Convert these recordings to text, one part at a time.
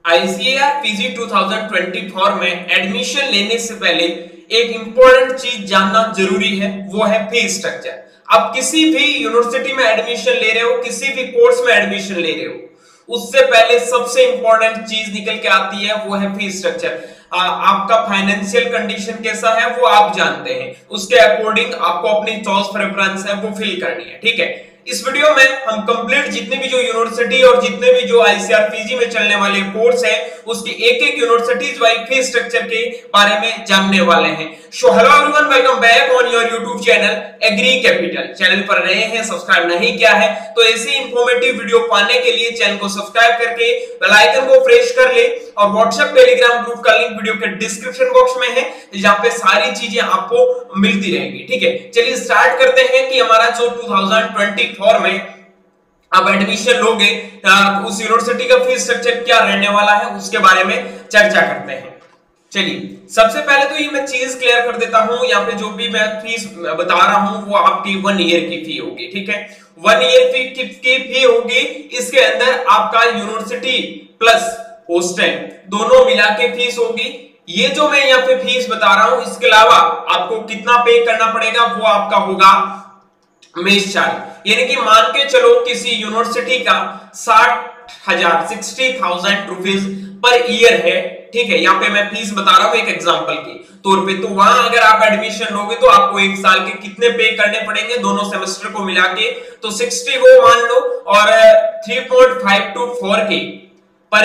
ICAR PG 2024 में admission लेने से पहले एक इंपॉर्टेंट चीज जानना जरूरी है, वो है फी स्ट्रक्चर। आप किसी भी यूनिवर्सिटी में एडमिशन ले रहे हो, किसी भी कोर्स में एडमिशन ले रहे हो, उससे पहले सबसे इंपॉर्टेंट चीज निकल के आती है, वो है फी स्ट्रक्चर। आपका फाइनेंशियल कंडीशन कैसा है वो आप जानते हैं, उसके अकॉर्डिंग आपको अपनी चॉइस प्रेफरेंस है वो फिल करनी है। ठीक है, इस वीडियो में हम कंप्लीट जितने भी जो यूनिवर्सिटी और जितने भी जो आईसीआर पीजी में चलने वाले कोर्स है उसकी एक एक यूनिवर्सिटीज वाइज फी स्ट्रक्चर के बारे में जानने वाले हैं। So hello everyone, welcome back on your YouTube channel agri capital. Channel पर नए हैं, सब्सक्राइब नहीं किया है तो ऐसी इंफॉर्मेटिव वीडियो पाने के लिए चैनल को सब्सक्राइब करके बेल आइकन को प्रेस कर ले। और व्हाट्सएप टेलीग्राम ग्रुप का लिंक वीडियो के डिस्क्रिप्शन बॉक्स में है, जहां पे सारी चीजें आपको मिलती रहेंगी। ठीक है, चलिए स्टार्ट करते हैं कि हमारा जो 2024 में आप एडमिशन लोगे उस यूनिवर्सिटी का फीस स्ट्रक्चर क्या रहने वाला है उसके बारे में चर्चा करते हैं। चलिए सबसे पहले तो ये मैं चीज क्लियर कर देता हूं, यहाँ पे जो भी मैं फीस बता रहा हूं वो आपकी 1 ईयर की फी होगी। ठीक है, 1 ईयर की फी होगी। इसके अंदर आपका यूनिवर्सिटी प्लस हॉस्टल दोनों मिला के फीस होगी। ये जो मैं यहाँ पे फीस बता रहा हूं, इसके अलावा आपको कितना पे करना पड़ेगा वो आपका होगा मेस चार्ज। यानी कि मान के चलो किसी यूनिवर्सिटी का 60,000 रुपीज पर ईयर है। ठीक है, यहाँ पे मैं फीस बता रहा हूं एक एग्जांपल के तौर पे। तो वहां अगर आप एडमिशन लोगे तो आपको एक साल के कितने पे करने पड़ेंगे दोनों सेमेस्टर को मिला के, तो 60 वो मान लो और 3.5 के पर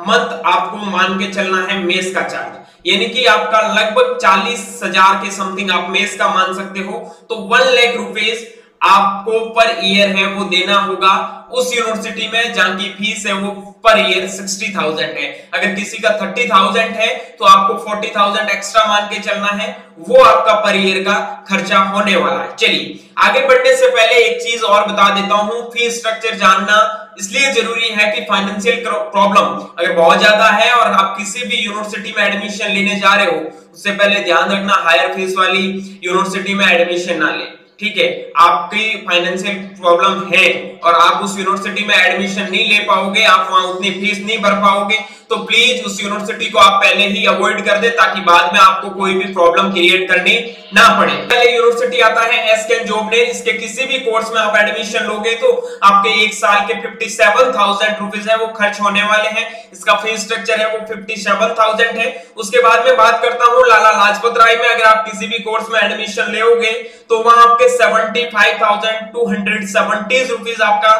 मंथ आपको मान के चलना है मेस का चार्ज। यानी कि आपका लगभग 40,000 के समथिंग आप मेस का मान सकते हो। तो 1 लाख रुपीज आपको पर ईयर है वो देना होगा उस यूनिवर्सिटी में जहां की फीस है वो पर ईयर 60,000 है। अगर किसी का 30,000 है तो आपको 40,000 एक्स्ट्रा मान के चलना है, वो आपका पर ईयर का खर्चा होने वाला है। चलिए आगे बढ़ने से पहले एक चीज और बता देता हूं, फीस स्ट्रक्चर जानना इसलिए जरूरी है कि फाइनेंशियल प्रॉब्लम अगर बहुत ज्यादा है और आप किसी भी यूनिवर्सिटी में एडमिशन लेने जा रहे हो, उससे पहले ध्यान रखना हायर फीस वाली यूनिवर्सिटी में एडमिशन ना ले। ठीक है, आपकी फाइनेंशियल प्रॉब्लम है और आप उस यूनिवर्सिटी में एडमिशन नहीं ले पाओगे, आप वहां उतनी फीस नहीं भर पाओगे, तो प्लीज उस यूनिवर्सिटी को आप पहले ही अवॉइड कर दे ताकि बाद में आपको कोई भी प्रॉब्लम क्रिएट करनी ना पड़े। पहले यूनिवर्सिटी आता है एसकेएन जॉबनेर। इसके किसी भी कोर्स में आप एडमिशन लोगे तो आपके एक साल के 57,000 रुपीज है वो खर्च होने वाले हैं। इसका फीस स्ट्रक्चर है वो 57,000 है। उसके बाद में बात करता हूँ लाला लाजपत राय में। अगर आप किसी भी कोर्स में एडमिशन लोगे तो वहां आपके 75,270 रुपीज आपका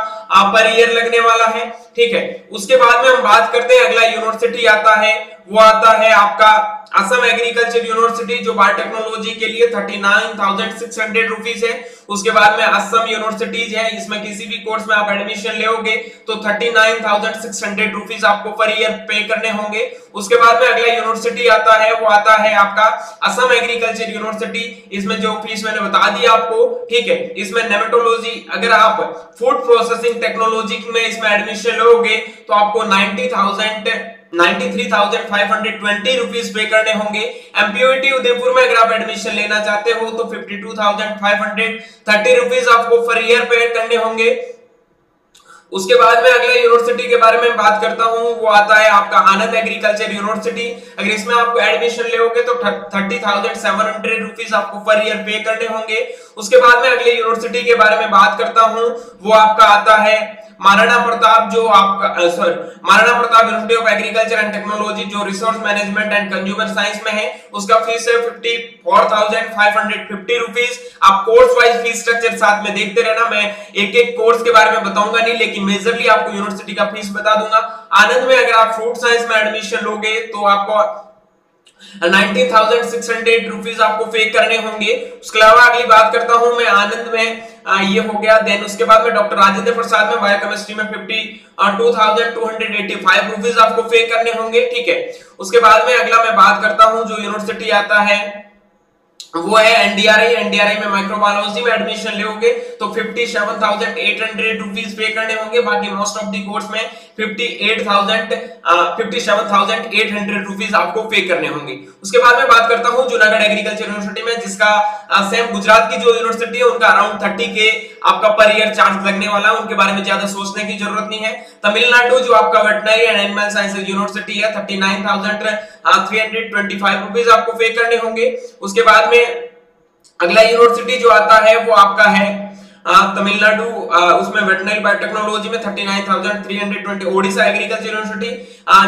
पर ईयर लगने वाला है। ठीक है, उसके बाद में हम बात करते हैं अगला यूनिवर्सिटी आता है, वो आता है आपका असम एग्रीकल्चर यूनिवर्सिटी जो बायोटेक्नोलॉजी के लिए 39,600 रुपीज है। उसके बाद में असम यूनिवर्सिटीज है, इसमें किसी भी कोर्स में आप एडमिशन लोगे तो 39,600 रुपीज आपको पर ईयर पे करने होंगे। उसके बाद में अगला यूनिवर्सिटी आता है, वो आता है आपका असम एग्रीकल्चर यूनिवर्सिटी। इसमें जो फीस मैंने बता दी आपको। ठीक है, इसमें नेमेटोलॉजी अगर आप फूड प्रोसेसिंग टेक्नोलॉजी में इसमें एडमिशन लोगे तो आपको 93,520 रुपीज पे करने होंगे। एमपीयूटी उदयपुर में अगर आप एडमिशन लेना चाहते हो तो 52,530 रुपीज आपको पर ईयर पे करने होंगे। उसके बाद में अगले यूनिवर्सिटी के बारे में बात करता हूं, वो आता है आपका आनंद एग्रीकल्चर यूनिवर्सिटी। अगर इसमें आपको एडमिशन लोगे तो 30,700 रुपीज आपको पर ईयर पे करने होंगे। उसके बाद में अगले यूनिवर्सिटी के बारे में बात करता हूं, वो आपका आता है महाराणा प्रताप, जो आपका Maharana Pratap university of agriculture and technology जो resource management and consumer science में है। उसका फीस है 54,550 रुपीज। आप कोर्स वाइज फीस स्ट्रक्चर साथ में देखते रहना, मैं एक एक कोर्स के बारे में बताऊंगा नहीं, लेकिन मेजरली आपको यूनिवर्सिटी का फीस बता दूंगा। आनंद में अगर आप फ्रूट साइंस में एडमिशन लोगे तो आपको 19,600 रुपीज आपको पे करने होंगे। उसके अलावा अगली बात करता हूं मैं आनंद में, ये हो गया। देन उसके बाद में डॉक्टर राजेंद्र प्रसाद में बायोकेमिस्ट्री में 52,285 रुपीज आपको पे करने होंगे। ठीक है, उसके बाद में अगला मैं बात करता हूं जो यूनिवर्सिटी आता है वो है एनडीआरआई। एनडीआरआई में माइक्रोबायोलॉजी में एडमिशन लोगे तो 57,800 रुपीज पे करने होंगे। बाकी मोस्ट ऑफ दी कोर्स में 57,800 रुपीज आपको पे करने होंगे। उसके बाद में बात करता हूं जूनागढ़ एग्रीकल्चर यूनिवर्सिटी में, जिसका सेम गुजरात की जो यूनिवर्सिटी है उनका अराउंड 30 के आपका पर ईयर चार्ज लगने वाला है। उनके बारे में ज्यादा सोचने की जरूरत नहीं है। तमिलनाडु जो आपका veterinary and animal sciences university है 39,325 रुपीज आपको पे करने होंगे। उसके बाद में अगला यूनिवर्सिटी जो आता है वो आपका है तमिलनाडु, उसमें वेटनरी बायोटेक्नोलॉजी में 39,320। ओडिशा एग्रीकल्चर यूनिवर्सिटी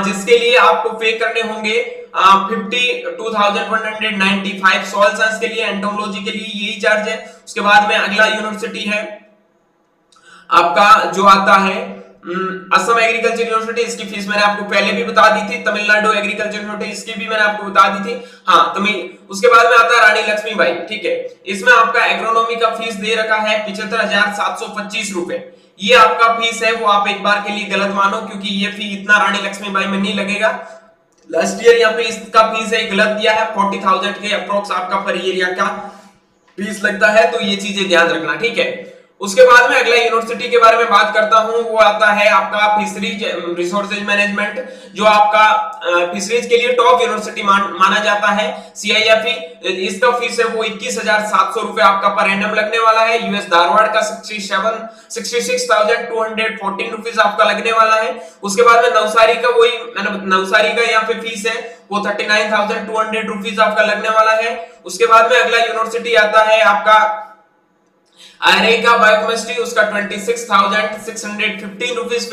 जिसके लिए आपको पे करने होंगे 52,195। सॉइल साइंस के लिए, एंटोमोलॉजी के लिए यही चार्ज है। उसके बाद में अगला यूनिवर्सिटी है आपका जो आता है असम एग्रीकल्चर यूनिवर्सिटी। इसकी फीस मैंने आपको पहले भी बता दी थी। तमिलनाडु एग्रीकल्चर यूनिवर्सिटी इसकी भी मैंने आपको बता दी थी। हाँ, उसके बाद में आता है रानी लक्ष्मीबाई। ठीक है, इसमें आपका एग्रोनॉमी का फीस दे रखा है 75,725 रुपए। ये आपका फीस है, वो आप एक बार के लिए गलत मानो, क्योंकि ये फी इतना रानी लक्ष्मीबाई में नहीं लगेगा। लास्ट ईयर यहाँ पे इसका फीस है गलत दिया है, 40,000 के अप्रोक्स आपका पर ईयर का फीस लगता है। तो ये चीजें ध्यान रखना, ठीक है। उसके बाद में अगला यूनिवर्सिटी के बारे में बात करता हूं, वो आता है आपका फिशरीज रिसोर्सेज मैनेजमेंट, जो आपका फिशरीज के लिए टॉप यूनिवर्सिटी माना जाता है, CIFE। इसका फीस है वो 21,700 रुपए आपका पर एनम लगने वाला है। यूएस धारवाड़ का 66,214 रुपीज आपका लगने वाला है। उसके बाद में नवसारी का नवसारी का यहाँ पे फीस है वो 39,200 रुपीज आपका लगने वाला है। उसके बाद में अगला यूनिवर्सिटी आता है आपका IRA का बायोकेमिस्ट्री, उसका 26,615 रुपीज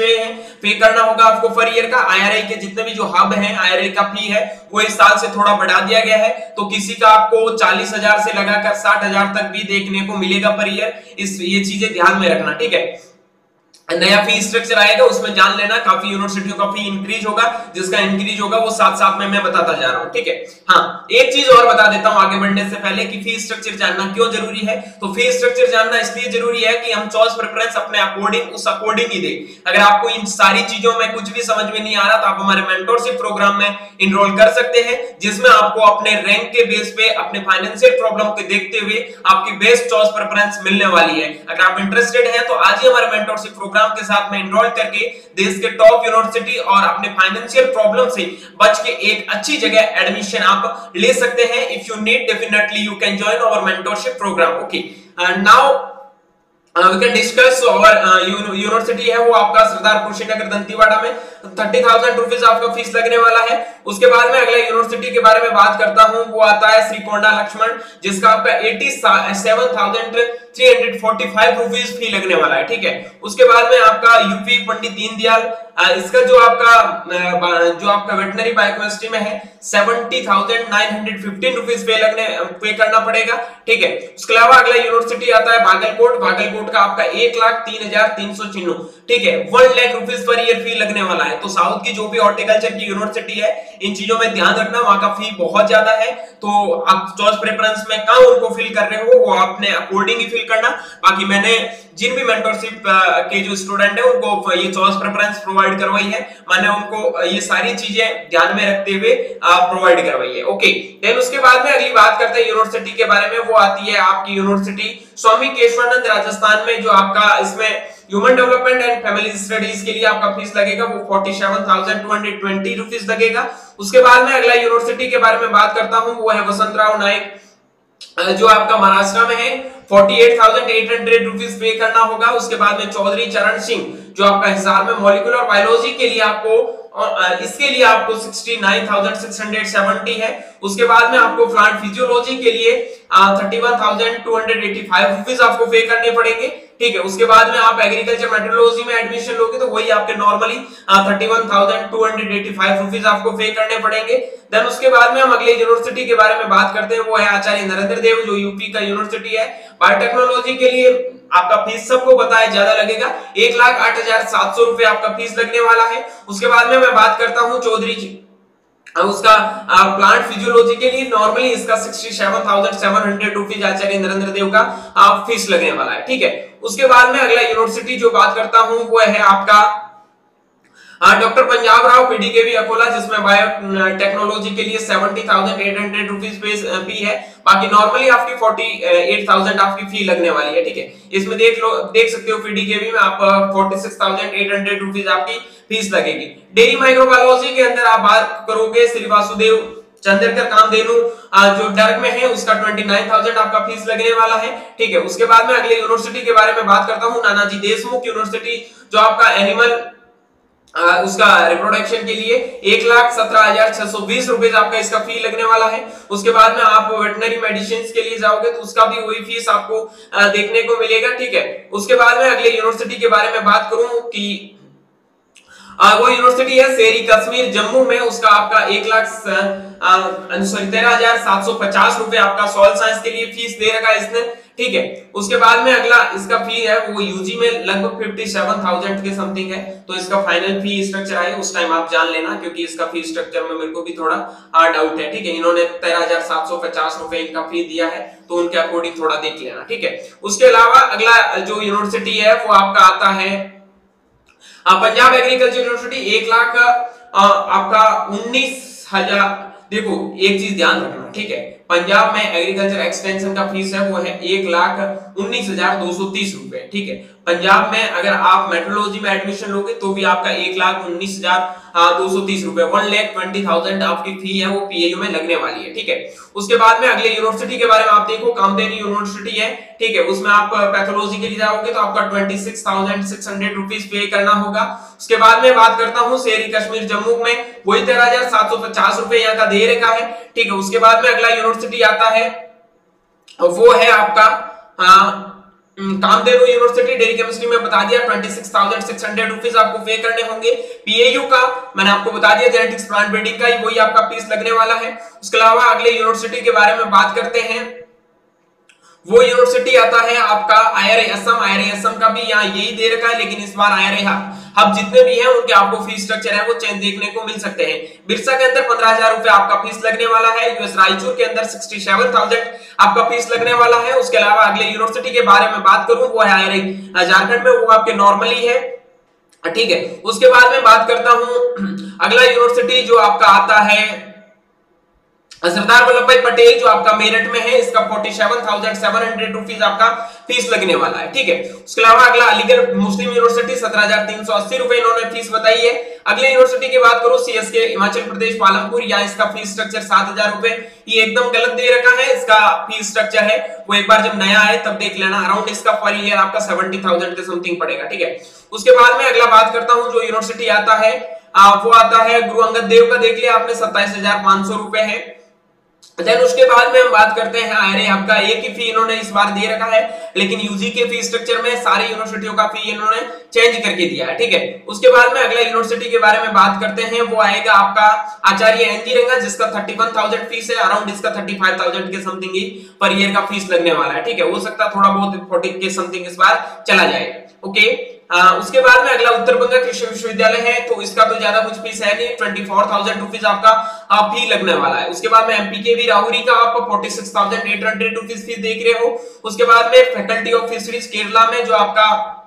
पे करना होगा आपको पर ईयर का। IRA के जितने भी जो हब हैं, IRA का फी है वो इस साल से थोड़ा बढ़ा दिया गया है, तो किसी का आपको 40,000 से लगाकर 60,000 तक भी देखने को मिलेगा पर ईयर। ये चीजें ध्यान में रखना, ठीक है। नया फी स्ट्रक्चर आएगा, उसमें जान लेना, काफी यूनिवर्सिटियों का फी इंक्रीज होगा, जिसका इंक्रीज होगा वो साथ साथ में मैं बताता जा रहा हूं, ठीक है। हाँ, एक चीज और बता देता हूं आगे बढ़ने से पहले कि फी स्ट्रक्चर जानना क्यों जरूरी है। तो फी स्ट्रक्चर जानना इसलिए जरूरी है कि हम चॉइस प्रेफरेंस अपने उस अकॉर्डिंग ही दे। अगर आपको इन सारी चीजों में कुछ भी समझ में नहीं आ रहा तो आप हमारे मेंटोरशिप प्रोग्राम में इनरोल कर सकते हैं, जिसमें आपको अपने रैंक के बेस पे, अपने फाइनेंशियल प्रॉब्लम को देखते हुए आपकी बेस्ट चॉइस प्रेफरेंस मिलने वाली है। अगर आप इंटरेस्टेड हैं तो आज ही हमारे मेंटोरशिप प्रोग्राम के साथ में एनरोल करके देश के टॉप यूनिवर्सिटी और अपने फाइनेंशियल प्रॉब्लम से बच के एक अच्छी जगह एडमिशन आप ले सकते हैं। If you need, definitely you can join our mentorship program. Okay, now we can discuss our university है वो आपका सरदार कुशीनगर दंतीवाड़ा में 30,000 रुपीज आपका फीस लगने वाला है। उसके बाद में अगला यूनिवर्सिटी के बारे में बात करता हूं, वो आता है श्री कोंडा लक्ष्मण, जिसका आपका 87,345 रुपीज फी लगने वाला है, ठीक है। उसके बाद में आपका यूपी पंडित दीनदयाल, इसका जो आपका वेटनरी बायोकेमिस्ट्री में है 70,915 रुपीज पे करना पड़ेगा, ठीक है। उसके अलावा अगला यूनिवर्सिटी आता है भागलकोट का आपका 1,03,396, ठीक है। 1 लाख रुपीज पर ईयर फी लगने वाला है। तो साउथ की जो भी हॉर्टिकल्चर की यूनिवर्सिटी है, इन चीजों में ध्यान रखना, वहां का फी बहुत ज्यादा है। तो आप चॉइस प्रेफरेंस में कहां उनको फिल कर रहे हो वो अपने अकॉर्डिंग ही फिल करना। बाकी मैंने जिन भी मेंटरशिप के जो स्टूडेंट है उनको ये चॉइस प्रेफरेंस प्रोवाइड करवाई है, मैंने उनको ये सारी चीजें ध्यान में रखते हुए प्रोवाइड करवाई है। ओके, देन उसके बाद में अगली बात करते हैं यूनिवर्सिटी के बारे में, वो आती है आपकी यूनिवर्सिटी स्वामी केशवानंद राजस्थान में, जो आपका इसमें human development and family studies के लिए आपका फीस लगेगा वो 47,220 रुपीज लगेगा। उसके बाद में अगला यूनिवर्सिटी के बारे में बात करता हूं, वो है वसंतराव नायक, जो आपका महाराष्ट्र में है 48,800 रुपीज पे करना होगा। उसके बाद में चौधरी चरण सिंह, जो आपका हिसार में मॉलिक्यूलर बायोलॉजी के लिए इसके लिए आपको 69,670 है। उसके बाद में आपको प्लांट फिजियोलॉजी के लिए 31,285 रुपीज आपको पे करने पड़ेंगे, ठीक है। उसके बाद में आप एग्रीकल्चर मेट्रोलॉजी में एडमिशन लोगे तो वही आपके नॉर्मली 31,285 रुपीज आपको पे करने पड़ेंगे। देन उसके बाद में हम अगले यूनिवर्सिटी के बारे में बात करते हैं, वो है आचार्य नरेंद्र देव, जो यूपी का यूनिवर्सिटी है। बायोटेक्नोलॉजी के लिए आपका फीस सबको पता है ज्यादा लगेगा, 1,08,700 रुपए आपका फीस लगने वाला है। उसके बाद में मैं बात करता हूं चौधरी जी, उसका प्लांट फिजियोलॉजी के लिए नॉर्मली इसका 67,700 रुपीज आचार्य नरेंद्र देव का फीस लगने वाला है, ठीक है। उसके बाद में अगला यूनिवर्सिटी जो बात करता हूं वो है आपका डॉक्टर पंजाब राव पीडीकेवी अकोला, जिसमें बायोटेक्नोलॉजी के लिए 70,800 रुपीज फी है। बाकी नॉर्मली आपकी 48,000 आपकी फी लगने वाली है, ठीक है। इसमें देख सकते हो पीडीकेवी में आप 46,800 रुपीज आपकी फीस लगेगी। डेयरी माइक्रोबायोलॉजी के अंदर आप बात करोगे श्री वासुदेव चंद्रकर कामधेनु जो डर्ग में है, उसका 29,000 आपका फीस लगने वाला है, ठीक है। उसके बाद में अगले यूनिवर्सिटी के बारे में बात करता हूं, नानाजी देशमुख यूनिवर्सिटी, जो आपका एनिमल उसका रिप्रोडक्शन के लिए 1,17,620 रुपीज आपका इसका फी लगने वाला है। उसके बाद में आप वेटनरी मेडिसिन के लिए जाओगे तो उसका भी वही फीस आपको देखने को मिलेगा, ठीक है। उसके बाद में अगले यूनिवर्सिटी के बारे में बात करूं कि वो यूनिवर्सिटी है शेरी कश्मीर जम्मू में, उसका आपका 13,750 रुपए आपका सॉइल साइंस के लिए फीस दे रखा है इसने, ठीक है। उसके बाद में अगला इसका फी है वो यूजी में लगभग 57,000 के समथिंग है, तो इसका फाइनल फी स्ट्रक्चर आए उस टाइम आप जान लेना, क्योंकि इसका फी स्ट्रक्चर में मेरे को भी थोड़ा डाउट है, ठीक है। इन्होंने 13,750 रुपए इनका फी दिया है, तो उनके अकॉर्डिंग थोड़ा देख लेना, ठीक है। उसके अलावा अगला जो यूनिवर्सिटी है वो आपका आता है पंजाब एग्रीकल्चर यूनिवर्सिटी, 1 लाख आपका 19,000। देखो एक चीज ध्यान रखना, ठीक है, पंजाब में एग्रीकल्चर एक्सटेंशन का फीस है वो है 1,19,230 रुपए, ठीक है। पंजाब में अगर आप मेट्रोलॉजी में एडमिशन लोगे तो भी आपका 1,19,230 रुपए 1,20,000 आपकी फी है वो पीएयू में लगने वाली है, ठीक है। उसके बाद में अगले यूनिवर्सिटी के बारे में आप देखो, कामधेनु यूनिवर्सिटी है, ठीक है। उसमें आप पैथोलॉजी के लिए जाओगे तो आपका 26,600 रुपीज पे करना होगा। उसके बाद में बात करता हूं शेरी कश्मीर जम्मू में, वही 13,750 रुपए यहाँ का दे रखा है, ठीक है। उसके बाद में अगला यूनिवर्सिटी आता है वो है आपका कामधेनु यूनिवर्सिटी, डेयरी केमिस्ट्री में बता दिया 26,600 रुपीज आपको पे करने होंगे। पीएयू का मैंने आपको बता दिया, जेनेटिक्स प्लांट ब्रीडिंग का वही आपका फीस लगने वाला है। उसके अलावा अगले यूनिवर्सिटी के बारे में बात करते हैं, वो यूनिवर्सिटी आता है आपका IRA असम। IRA असम का भी यहाँ यही दे रखा है, लेकिन इस बार IRA हब जितने भी हैं उनके आपको फीस स्ट्रक्चर है वो चेंज देखने को मिल सकते हैं। बिरसा के अंदर 15,000 रुपए आपका फीस लगने वाला है। यूएस रायचूर के अंदर 67,000 आपका फीस लगने वाला है। उसके अलावा अगले यूनिवर्सिटी के बारे में बात करूं वो है IRA झारखंड में, वो आपके नॉर्मली है, ठीक है। उसके बाद में बात करता हूं अगला यूनिवर्सिटी जो आपका आता है सरदार वल्लभ भाई पटेल, जो आपका मेरठ में है, इसका 47,700 रुपीज आपका फीस लगने वाला है, ठीक है। उसके अलावा अगला अलीगढ़ मुस्लिम यूनिवर्सिटी 17,380 रुपए इन्होंने फीस बताई है। अगले यूनिवर्सिटी की बात करो सीएसके हिमाचल प्रदेश पालमपुर, या इसका फीस स्ट्रक्चर 7,000 रुपए, ये एकदम गलत दे रखा है। इसका फीस स्ट्रक्चर है वो एक बार जब नया आए तब देख लेना, अराउंड इसका पर ईयर आपका 70,000 के समथिंग पड़ेगा, ठीक है। उसके बाद में अगला बात करता हूं जो यूनिवर्सिटी आता है वो आता है गुरु अंगद देव का, देख लिया आपने 27,500 रुपए है। देन उसके बाद में हम बात करते हैं IRA हब का, एक ही फी इन्होंने इस बार दे रखा है, लेकिन यूजी के फी स्ट्रक्चर में सारी यूनिवर्सिटियों का फी इन्होंने चेंज करके दिया है, ठीक है। उसके बाद में अगला यूनिवर्सिटी के बारे में बात करते हैं, वो आएगा आपका आचार्य एनजी रंगा, जिसका 31,000 फीस है, अराउंड इसका 35,000 के समथिंग ही पर ईयर का फीस लगने वाला है, ठीक है। हो सकता थोड़ा बहुत 40 के समथिंग इस बार चला जाए, ओके। उसके बाद में अगला उत्तर बंगा कृषि विश्वविद्यालय है, तो इसका तो ज्यादा कुछ फीस है नहीं, 24,000 रुपीज आपका फी लगने वाला है। उसके बाद में एमपीकेवी राहुरी का आप 46,800 रुपीज फीस देख रहे हो। उसके बाद में फैकल्टी ऑफ फिशरीज केरला में, जो आपका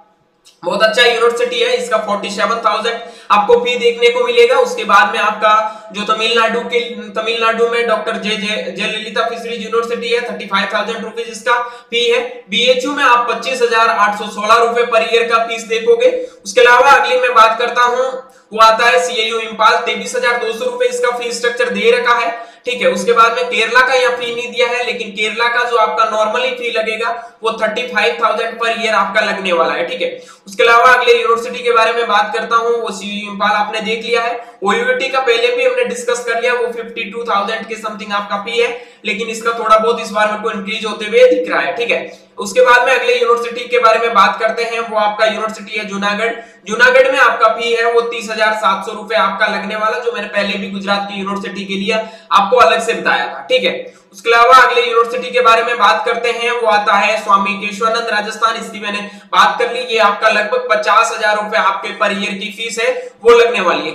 बहुत अच्छा यूनिवर्सिटी है, इसका 47,000 आपको फी देखने को मिलेगा। उसके बाद में आपका जो तमिलनाडु में डॉक्टर जयललिता फिशरीज यूनिवर्सिटी है, 35,000 रुपीज इसका फी है। बीएचयू में आप 25,816 रुपए पर ईयर का फीस देखोगे। उसके अलावा अगली मैं बात करता हूं वो आता है सीएयू इम्फाल, 23,200 रुपए इसका फी स्ट्रक्चर दे रखा है, ठीक है। उसके बाद में केरला का यहाँ फी नहीं दिया है, लेकिन केरला का जो आपका नॉर्मली फी लगेगा वो 35,000 पर ईयर आपका लगने वाला है, ठीक है। उसके अलावा अगले यूनिवर्सिटी के बारे में बात करता हूँ, वो सीयू इम्फाल आपने देख लिया है। ओयूटी का पहले भी हमने डिस्कस कर लिया, वो 52,000 के समथिंग आपका फी है, लेकिन इसका थोड़ा बहुत इस बार मेरे को इंक्रीज होते हुए दिख रहा है, ठीक है। उसके बाद में अगले यूनिवर्सिटी के बारे में बात करते हैं, वो आपका यूनिवर्सिटी है जूनागढ़। जूनागढ़ में आपका फी है वो 30,700 रुपए आपका लगने वाला, जो मैंने पहले भी गुजरात की यूनिवर्सिटी के लिए आपको अलग से बताया था, ठीक है। उसके अलावा अगले यूनिवर्सिटी के बारे में बात करते हैं, वो आता है स्वामी केशवानंद राजस्थान, इसकी मैंने बात कर ली, ये आपका लगभग 50,000 रुपए आपके पर ईयर की फीस है वो लगने वाली है।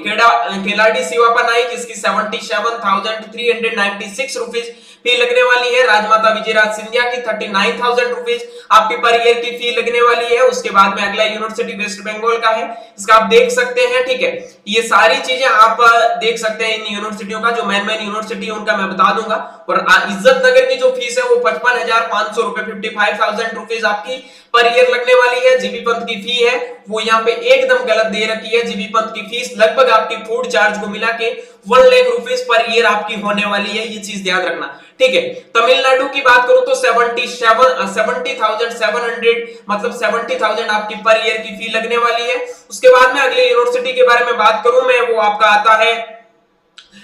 केलाडी शिवापा नाइक, इसकी 77,396 रुपीज फी लगने वाली है। राजमाता विजयराज सिंधिया की 39,000 रुपीज रुपीज आपकी पर ईयर की फी लगने वाली है। उसके बाद में अगला यूनिवर्सिटी वेस्ट बंगाल का है, इसका आप देख सकते हैं, ठीक है। ये सारी चीजें आप देख सकते हैं इन यूनिवर्सिटियों का, जो मेन यूनिवर्सिटी है उनका मैं बता दूंगा। और इज्जत नगर की जो फीस है वो 55,500 रुपए 55,000 रुपीज आपकी पर ईयर लगने वाली है। जीबी पंत की फी है वो यहाँ पे एकदम गलत दे रखी है। जीबी पंत की फीस लगभग आपकी फूड चार्ज को मिला के 1 लाख रुपीस पर ईयर आपकी होने वाली है, ये चीज ध्यान रखना, ठीक है। तमिलनाडु की बात करूं तो 70,700 मतलब 70,000 आपकी पर ईयर की फी लगने वाली है। उसके बाद में अगले यूनिवर्सिटी के बारे में बात करूं मैं, वो आपका आता है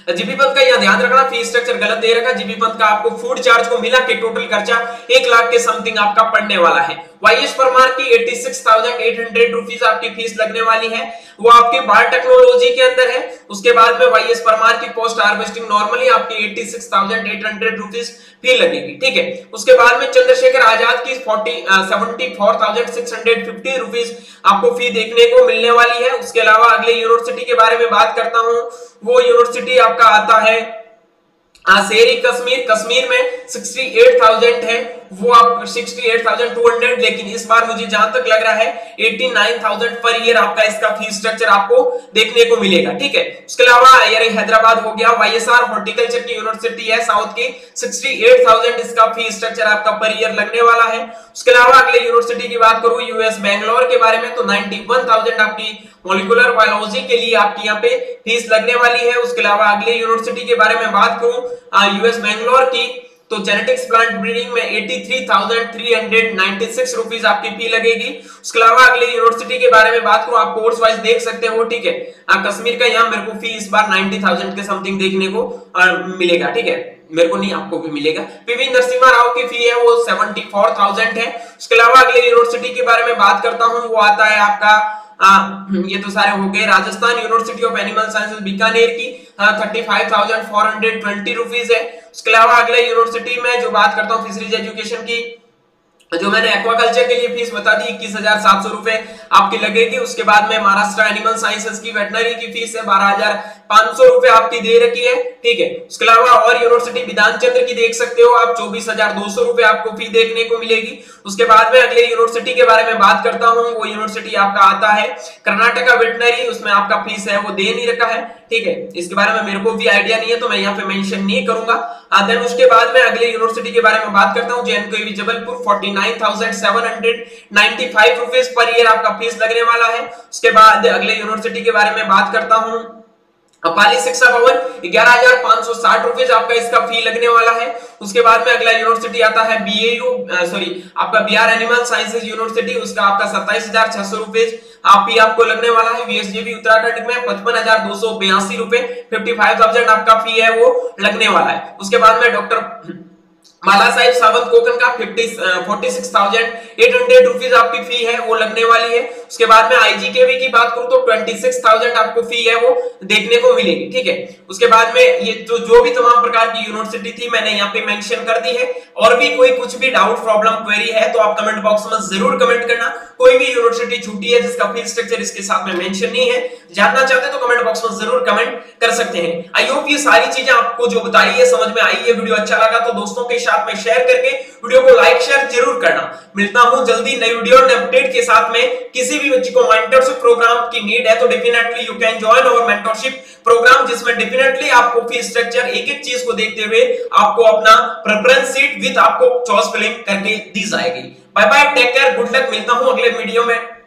जीबी पंत का। यहां ध्यान रखना फीस स्ट्रक्चर गलत दे रखा। जीबी पंत का आपको फूड चार्ज को मिला के टोटल खर्चा 1 लाख के समथिंग आपका पड़ने वाला है। वाईएस परमार की 86,800 रुपीस आपकी फीस लगने वाली है, वो आपकी बायो टेक्नोलॉजी के अंदर है। उसके बाद में वाईएस परमार की पोस्ट हार्वेस्टिंग नॉर्मली आपकी 86,800 रुपीस फी लगेगी, ठीक है। उसके बाद में चंद्रशेखर आजाद की 74,650 रुपीस आपको फी देखने को मिलने वाली है। उसके अलावा अगले यूनिवर्सिटी के बारे में बात करता हूं, वो यूनिवर्सिटी आपका आता है शेरी कश्मीर। कश्मीर में 68,000 है, वो आप 68,200, लेकिन इस बार मुझे जहां तक लग रहा है 89,000 पर ईयर आपका इसका फीस स्ट्रक्चर आपको देखने को मिलेगा, ठीक है। उसके अलावा ये हैदराबाद हो गया, वाईएसआर हॉर्टिकल्चर की यूनिवर्सिटी है साउथ की, 68,000 इसका फीस स्ट्रक्चर आपका पर ईयर लगने वाला है। उसके अलावा अगले यूनिवर्सिटी की बात करूं यूएस बैंगलोर के बारे में, तो 91,000 आपकी मॉलिक्यूलर बायोलॉजी के लिए आपकी यहाँ पे फीस लगने वाली है। उसके अलावा अगले यूनिवर्सिटी के बारे में बात करूं यूएस बैंगलोर की, तो जेनेटिक्स प्लांट ब्रीडिंग में 83,396 रुपीस आपकी फी लगेगी। उसके अलावा अगले यूनिवर्सिटी के बारे में बात करूं, आप कोर्स वाइज देख सकते हो, ठीक है। कश्मीर का यहाँ मेरे को फी इस बार 90,000 के समथिंग देखने को मिलेगा, ठीक है। मेरे को नहीं, आपको भी मिलेगा। पीवी नरसिम्हा राव की फी है वो 74,000 है। उसके अलावा अगले यूनिवर्सिटी के बारे में बात करता हूँ, वो आता है आपका ये तो सारे हो गए। Rajasthan university of animal sciences Bikaner की 35,420 रुपीस है। उसके अलावा अगले यूनिवर्सिटी में जो बात करता हूँ फिशरीज एजुकेशन की, जो मैंने एक्वाकल्चर के लिए फीस बता दी 21,700 रुपए आपकी लगेगी। उसके बाद में महाराष्ट्र एनिमल साइंसेज की वेटनरी की फीस है 12,500 रुपए आपकी दे रखी है, ठीक है। उसके अलावा और यूनिवर्सिटी विधानचंद्र की देख सकते हो आप, 24,200 रुपए आपको फी देखने को मिलेगी। उसके बाद में अगले यूनिवर्सिटी के बारे में बात करता हूं, वो यूनिवर्सिटी आपका आता है कर्नाटका वेटनरी, उसमें आपका फीस है वो दे नहीं रखा है, ठीक है। इसके बारे में मेरे को भी आइडिया नहीं है तो मैं यहाँ पे मेंशन नहीं करूंगा। देन उसके बाद में अगले यूनिवर्सिटी के बारे में बात करता हूँ, जेएनकेवी जबलपुर 49,795 रुपीस पर ईयर आपका फीस लगने वाला है। उसके बाद अगले यूनिवर्सिटी के बारे में बात करता हूँ, पाली शिक्षा भवन 11,560 रुपीस आपका इसका फी लगने वाला है। उसके बाद में अगला यूनिवर्सिटी आता है आपका बिहार एनिमल साइंसेज यूनिवर्सिटी, उसका आपका 27,600 रुपीस फी आपको लगने वाला है। वीएसजेबी उत्तराखंड में 55,282 रुपए 55,000 आपका फी है वो लगने वाला है। उसके बाद में डॉक्टर बाला साहेब सावंत कोकन का 46,800 रुपीस आपकी फी है वो लगने वाली है। उसके बाद में आईजीकेवी की बात करूं तो 26,000 आपको फी है वो देखने को मिलेगी, ठीक है। उसके बाद में ये जो भी तमाम प्रकार की यूनिवर्सिटी थी मैंने यहाँ पे मेंशन कर दी है। और भी कोई कुछ भी डाउट प्रॉब्लम क्वेरी है तो आप कमेंट बॉक्स में जरूर कमेंट करना। कोई भी यूनिवर्सिटी छूटी है जिसका फीस स्ट्रक्चर इसके साथ में मेंशन नहीं है, जानना चाहते हैं तो कमेंट बॉक्स में जरूर कमेंट कर सकते हैं। आई होप ये सारी चीजें आपको जो बताई है समझ में आई है। वीडियो अच्छा लगा तो दोस्तों के साथ में शेयर करके वीडियो को लाइक शेयर जरूर करना। मिलता हूं जल्दी नई वीडियो और अपडेट के साथ में। किसी भी बच्चे को मेंटरशिप प्रोग्राम की नीड है तो definitely you can join our mentorship program, जिसमें डेफिनेटली आपको फीस स्ट्रक्चर एक एक चीज को देखते हुए आपको अपना प्रेफरेंस सीट विद आपको चॉइस फिलिंग करके दी जाएगी। Bye bye, take care, good luck. मिलता हूं अगले वीडियो में।